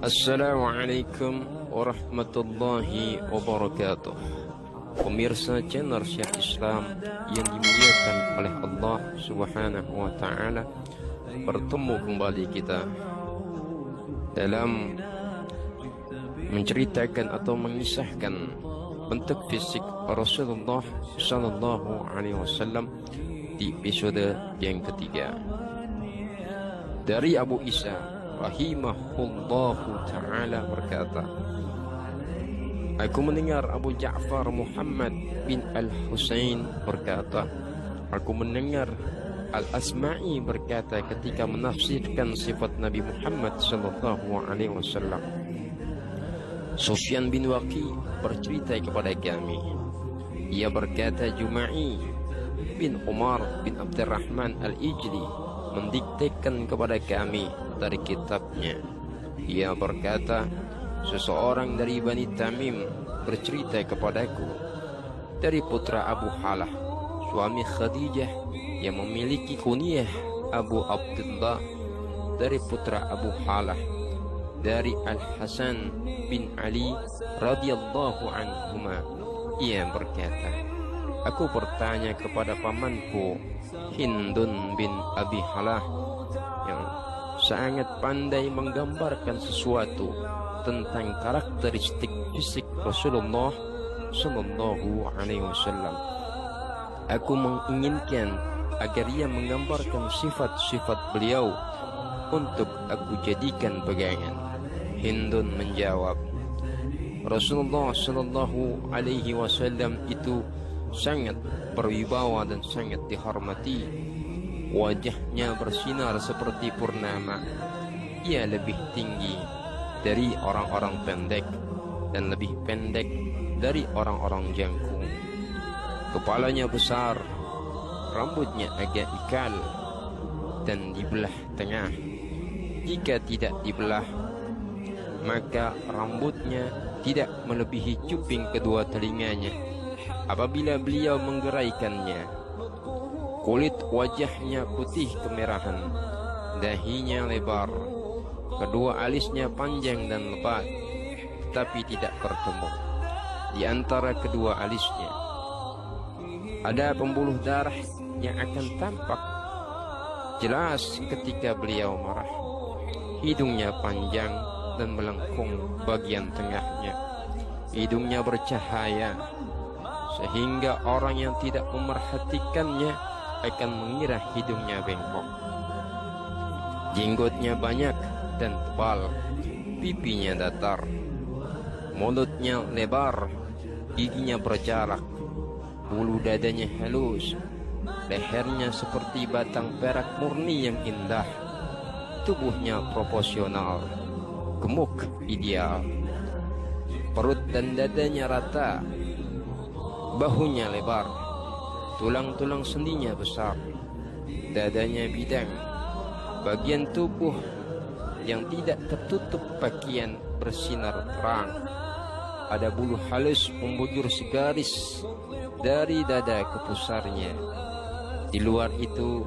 Assalamualaikum warahmatullahi wabarakatuh. Pemirsa channel Syekh Islam yang dimuliakan oleh Allah Subhanahu wa taala, bertemu kembali kita dalam menceritakan atau mengisahkan bentuk fisik Rasulullah sallallahu alaihi wasallam di episode yang ketiga. Dari Abu Isa rahimahullahu ta'ala berkata, aku mendengar Abu Ja'far Muhammad bin Al-Husain berkata, aku mendengar Al-Asma'i berkata ketika menafsirkan sifat Nabi Muhammad sallallahu alaihi wasallam, Sufyan bin Waqi bercerita kepada kami, ia berkata Juma'i bin Umar bin Abdurrahman Al-Ijli mendiktekan kepada kami dari kitabnya. Ia berkata, seseorang dari Bani Tamim bercerita kepadaku dari putra Abu Halah, suami Khadijah yang memiliki kunyah Abu Abdullah, dari putra Abu Halah, dari Al-Hasan bin Ali radhiyallahu anhuma. Ia berkata, aku bertanya kepada pamanku Hindun bin Abi Halah yang sangat pandai menggambarkan sesuatu tentang karakteristik fisik Rasulullah sallallahu alaihi wasallam. Aku menginginkan agar ia menggambarkan sifat-sifat beliau untuk aku jadikan pegangan. Hindun menjawab, Rasulullah sallallahu alaihi wasallam itu sangat berwibawa dan sangat dihormati. Wajahnya bersinar seperti purnama. Ia lebih tinggi dari orang-orang pendek dan lebih pendek dari orang-orang jangkung. Kepalanya besar, rambutnya agak ikal dan dibelah tengah. Jika tidak dibelah, maka rambutnya tidak melebihi cuping kedua telinganya apabila beliau menggeraikannya. Kulit wajahnya putih kemerahan, dahinya lebar, kedua alisnya panjang dan lebat, tetapi tidak bertemu. Di antara kedua alisnya ada pembuluh darah yang akan tampak jelas ketika beliau marah. Hidungnya panjang dan melengkung bagian tengahnya. Hidungnya bercahaya sehingga orang yang tidak memerhatikannya akan mengira hidungnya bengkok. Jenggotnya banyak dan tebal, pipinya datar, mulutnya lebar, giginya berjarak, bulu dadanya halus, lehernya seperti batang perak murni yang indah, tubuhnya proporsional, gemuk ideal, perut dan dadanya rata, bahunya lebar, tulang-tulang sendinya besar, dadanya bidang, bagian tubuh yang tidak tertutup pakaian bersinar terang. Ada bulu halus membujur segaris dari dada ke pusarnya. Di luar itu,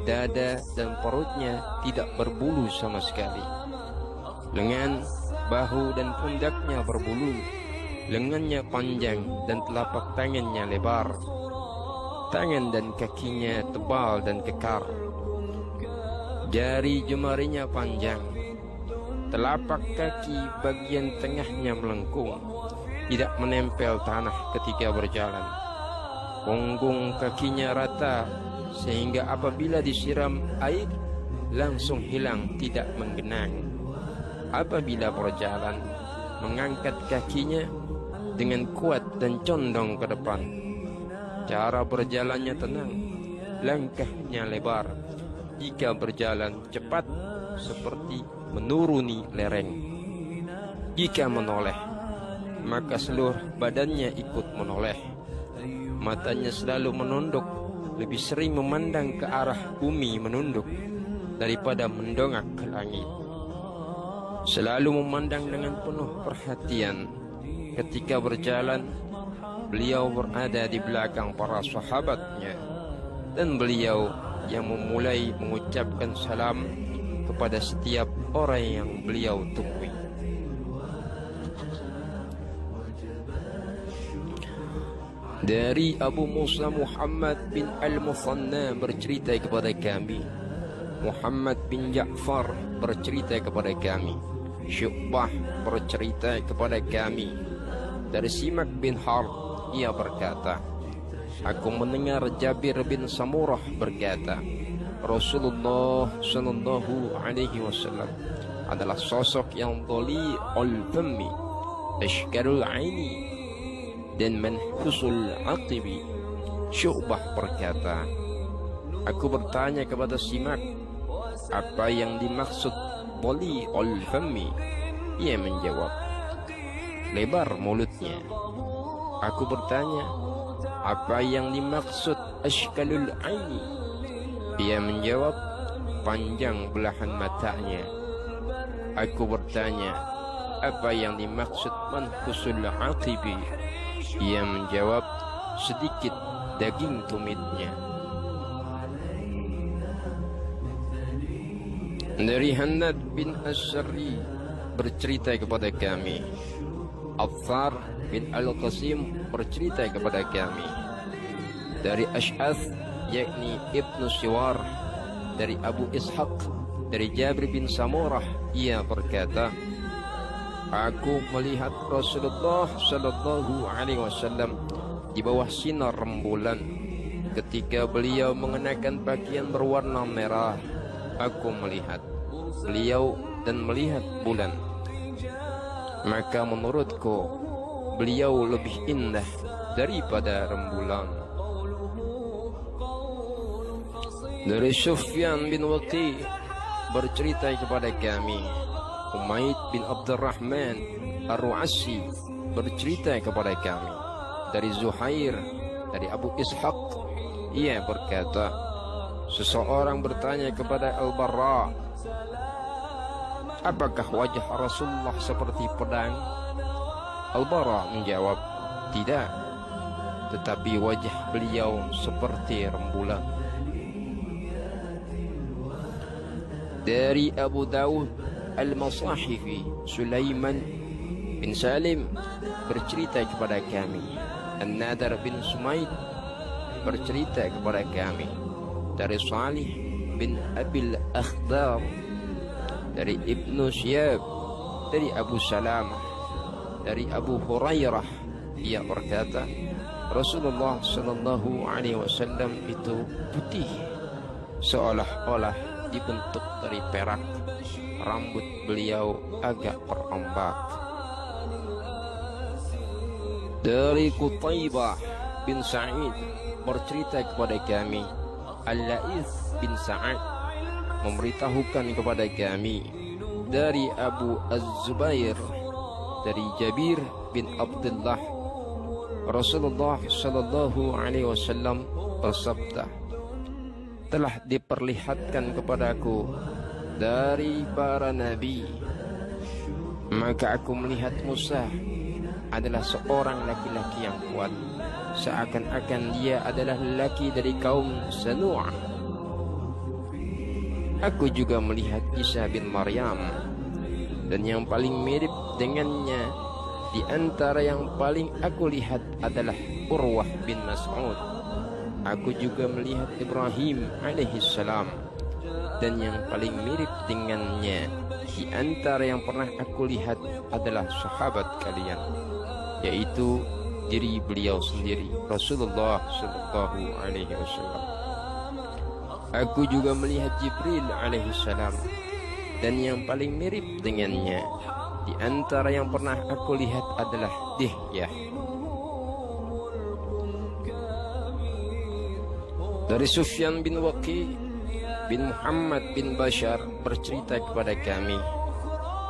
dada dan perutnya tidak berbulu sama sekali. Lengan, bahu dan pundaknya berbulu. Lengannya panjang dan telapak tangannya lebar. Tangan dan kakinya tebal dan kekar. Jari jemarinya panjang. Telapak kaki bagian tengahnya melengkung, tidak menempel tanah ketika berjalan. Punggung kakinya rata sehingga apabila disiram air langsung hilang, tidak menggenang. Apabila berjalan, mengangkat kakinya dengan kuat dan condong ke depan. Cara berjalannya tenang, langkahnya lebar. Jika berjalan cepat, seperti menuruni lereng. Jika menoleh, maka seluruh badannya ikut menoleh. Matanya selalu menunduk, lebih sering memandang ke arah bumi menunduk daripada mendongak ke langit. Selalu memandang dengan penuh perhatian. Ketika berjalan, beliau berada di belakang para sahabatnya, dan beliau yang memulai mengucapkan salam kepada setiap orang yang beliau temui. Dari Abu Musa Muhammad bin Al-Muthanna bercerita kepada kami, Muhammad bin Ja'far bercerita kepada kami, Syu'bah bercerita kepada kami, dari Simak bin Harb, ia berkata, aku mendengar Jabir bin Samurah berkata, Rasulullah sallallahu alaihi wasallam adalah sosok yang dhali'ul fammi, ashkarul aini, dan manhusul aqibi. Syu'bah berkata, aku bertanya kepada Simak, apa yang dimaksud dhali'ul fammi? Ia menjawab, lebar mulutnya. Aku bertanya, apa yang dimaksud ashkalul aini? Ia menjawab, panjang belahan matanya. Aku bertanya, apa yang dimaksud manhusul aqibi? Ia menjawab, sedikit daging tumitnya. Dari Hannad bin As-Sarri bercerita kepada kami, Athar bin Al-Qasim bercerita kepada kami, dari Ash'ath yakni Ibnu Siwar, dari Abu Ishaq, dari Jabir bin Samurah, ia berkata, aku melihat Rasulullah sallallahu alaihi wasallam di bawah sinar rembulan ketika beliau mengenakan pakaian berwarna merah. Aku melihat beliau dan melihat bulan, maka menurutku beliau lebih indah daripada rembulan. Dari Sufyan bin Waqi bercerita kepada kami, Umaid bin Abdurrahman Ar-Ru'asi bercerita kepada kami, dari Zuhair, dari Abu Ishaq, ia berkata, seseorang bertanya kepada Al-Barra, apakah wajah Rasulullah seperti pedang? Al-Barra menjawab, tidak, tetapi wajah beliau seperti rembulan. Dari Abu Dawud Al-Masahifi, Sulaiman bin Salim bercerita kepada kami, An-Nadar bin Sumaid bercerita kepada kami, dari Salih bin Abil Akhdar, dari Ibnu Syihab, dari Abu Salamah, dari Abu Hurairah, ia berkata, Rasulullah sallallahu alaihi wasallam itu putih, seolah-olah dibentuk dari perak. Rambut beliau agak berombak. Dari Qutaibah bin Sa'id bercerita kepada kami, Al-Laith bin Sa'ad memberitahukan kepada kami, dari Abu Az-Zubair, dari Jabir bin Abdullah, Rasulullah sallallahu alaihi wasallam bersabda, telah diperlihatkan kepadaku dari para nabi, maka aku melihat Musa adalah seorang laki-laki yang kuat, seakan-akan dia adalah laki dari kaum Sanu'ah. Aku juga melihat Isa bin Maryam, dan yang paling mirip dengannya di antara yang paling aku lihat adalah Urwah bin Mas'ud. Aku juga melihat Ibrahim alaihissalam, dan yang paling mirip dengannya di antara yang pernah aku lihat adalah sahabat kalian, yaitu diri beliau sendiri, Rasulullah sallallahu alaihi wasallam. Aku juga melihat Jibril alaihissalam, dan yang paling mirip dengannya di antara yang pernah aku lihat adalah Dihyah. Dari Sufyan bin Waqi bin Muhammad bin Bashar bercerita kepada kami,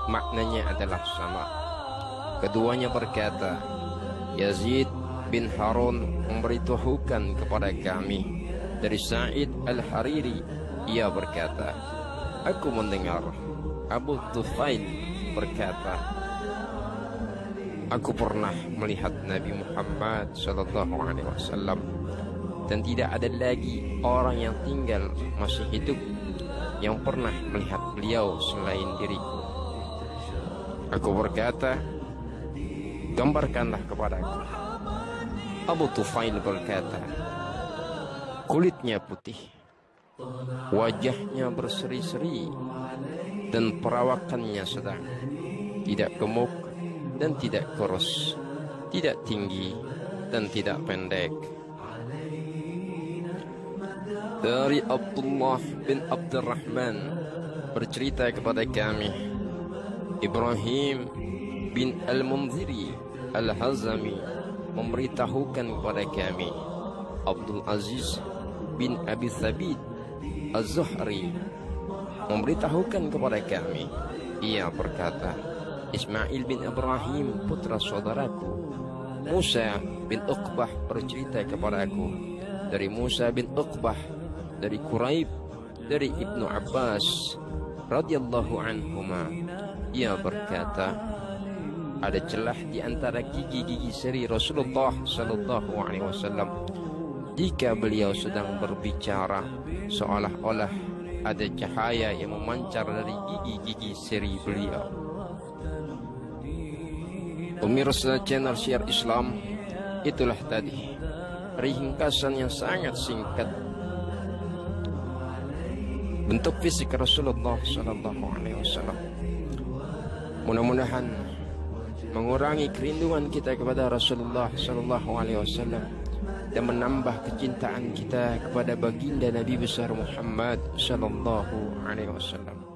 maknanya adalah sama. Keduanya berkata, Yazid bin Harun memberitahukan kepada kami dari Sa'id Al-Hariri, ia berkata, aku mendengar Abu Tufail berkata, aku pernah melihat Nabi Muhammad sallallahu alaihi wasallam, dan tidak ada lagi orang yang tinggal masih hidup yang pernah melihat beliau selain diriku. Aku berkata, gambarkanlah kepadaku. Abu Tufail berkata, kulitnya putih, wajahnya berseri-seri, dan perawakannya sedang, tidak gemuk dan tidak kurus, tidak tinggi dan tidak pendek. Dari Abdullah bin Abdurrahman bercerita kepada kami, Ibrahim bin Al-Munziri Al-Hazami memberitahukan kepada kami, Abdul Aziz bin Abi Thabit Az-Zuhri memberitahukan kepada kami, ia berkata, Ismail bin Ibrahim putra saudaraku Musa bin Uqbah bercerita kepada aku dari Musa bin Uqbah, dari Quraib, dari Ibnu Abbas radhiyallahu anhuma, ia berkata, ada celah di antara gigi-gigi seri Rasulullah sallallahu alaihi wasallam. Jika beliau sedang berbicara, seolah-olah ada cahaya yang memancar dari gigi-gigi seri beliau. Pemirsa channel Syiar Islam, itulah tadi ringkasan yang sangat singkat bentuk fisik Rasulullah sallallahu alaihi wasallam. Mudah-mudahan mengurangi kerinduan kita kepada Rasulullah sallallahu alaihi wasallam dan menambah kecintaan kita kepada baginda Nabi besar Muhammad sallallahu alaihi wasallam.